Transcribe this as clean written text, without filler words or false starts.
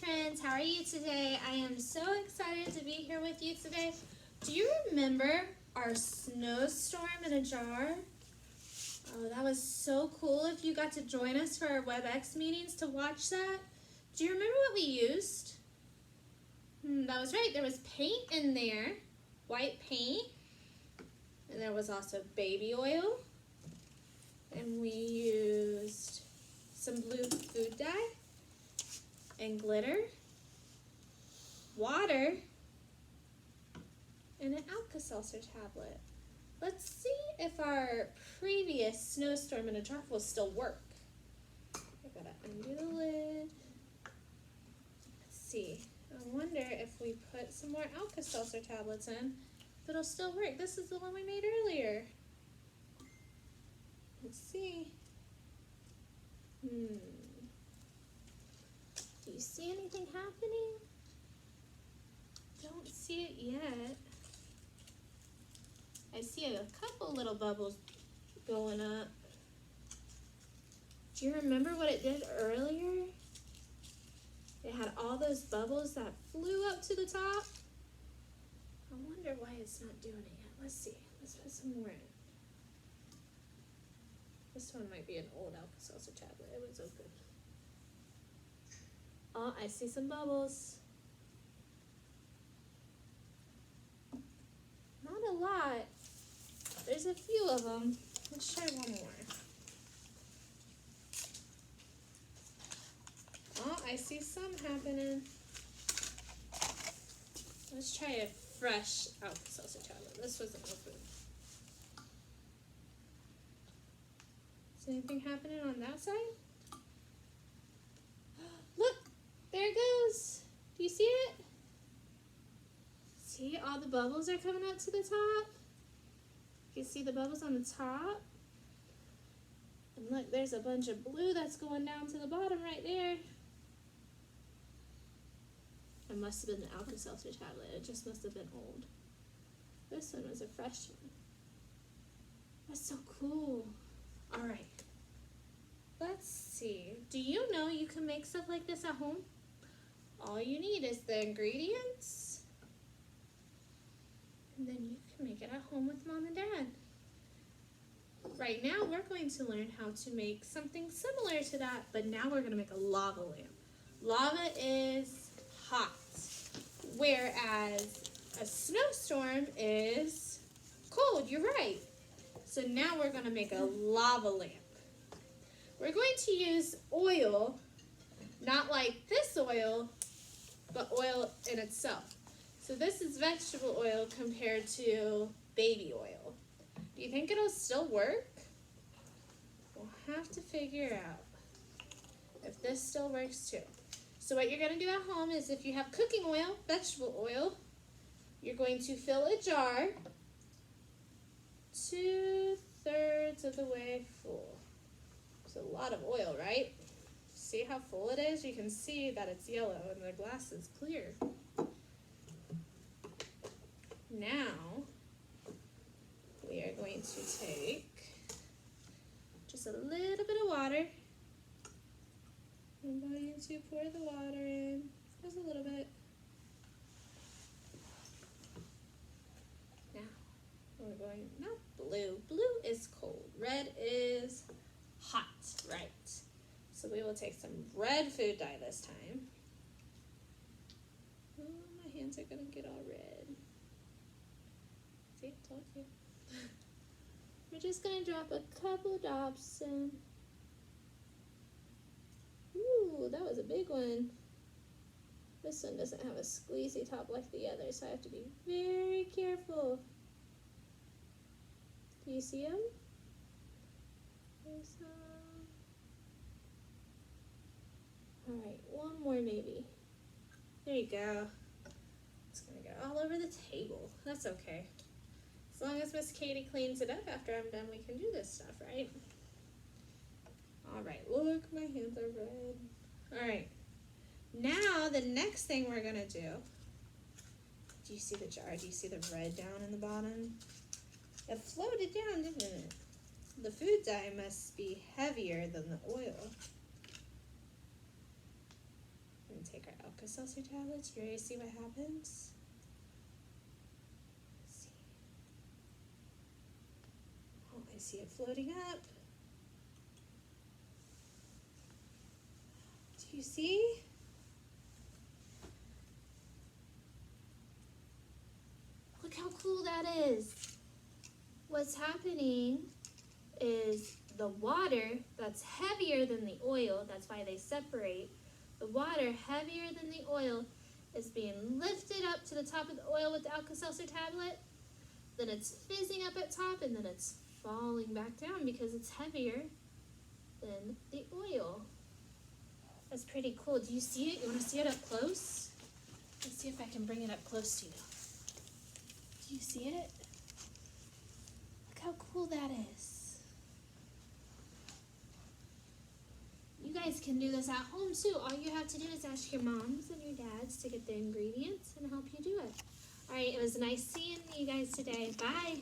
friends, how are you today? I am so excited to be here with you today. Do you remember our snowstorm in a jar? Oh, that was so cool if you got to join us for our WebEx meetings to watch that. Do you remember what we used? That was right, there was paint in there, white paint, and there was also baby oil, and we used some blue food dye, and glitter, water, and an Alka-Seltzer tablet. Let's see if our previous snowstorm in a jar will still work. I gotta undo the lid. Let's see. I wonder if we put some more Alka-Seltzer tablets in, if it'll still work. This is the one we made earlier. Let's see. Do you see anything happening? Don't see it yet. I see a couple little bubbles going up. Do you remember what it did earlier? It had all those bubbles that flew up to the top. I wonder why it's not doing it yet. Let's see. Let's put some more in. This one might be an old Alka-Seltzer tablet. It was open. Oh, I see some bubbles. Not a lot. There's a few of them. Let's try one more. Oh, I see some happening. Let's try a fresh Alka-Seltzer tablet. This wasn't open. Is anything happening on that side? Look, there it goes. Do you see it? See, all the bubbles are coming up to the top. You can see the bubbles on the top. And look, there's a bunch of blue that's going down to the bottom right there. It must have been the Alka-Seltzer tablet. It just must have been old. This one was a fresh one. That's so cool. All right. Let's see. Do you know you can make stuff like this at home? All you need is the ingredients. And then you can make it at home with Mom and Dad. Right now, we're going to learn how to make something similar to that, but now we're going to make a lava lamp. Lava is hot, whereas a snowstorm is cold. You're right. So now we're going to make a lava lamp. We're going to use oil, not like this oil, but oil in itself. So this is vegetable oil compared to baby oil. Do you think it'll still work? We'll have to figure out if this still works too. So what you're going to do at home is if you have cooking oil, vegetable oil, you're going to fill a jar 2/3 of the way full. It's a lot of oil, right? See how full it is? You can see that it's yellow and the glass is clear. Now, we are going to take just a little bit of water. I'm going to pour the water in, just a little bit. Now, we're going, not blue. Blue is cold. Red is hot, right? So we will take some red food dye this time. Oh, my hands are gonna get all red. See, I told you. We're just gonna drop a couple drops in. Ooh, that was a big one. This one doesn't have a squeezy top like the other, so I have to be very careful. Do you see them? There's some. All right, one more maybe. There you go. It's gonna go all over the table. That's okay. As long as Miss Katey cleans it up after I'm done, we can do this stuff, right? All right, look, my hands are red. All right, now the next thing we're gonna do you see the jar? Do you see the red down in the bottom? It floated down, didn't it? The food dye must be heavier than the oil. and take our Alka-Seltzer tablets. You ready to see what happens? Let's see. Oh, I see it floating up. Do you see? Look how cool that is. What's happening is the water that's heavier than the oil, that's why they separate. The water heavier than the oil is being lifted up to the top of the oil with the Alka-Seltzer tablet. Then it's fizzing up at top and then it's falling back down because it's heavier than the oil. That's pretty cool. Do you see it? You want to see it up close? Let's see if I can bring it up close to you. Do you see it? Look how cool that is. You guys can do this at home too. All you have to do is ask your moms and your dads to get the ingredients and help you do it. All right, it was nice seeing you guys today. Bye.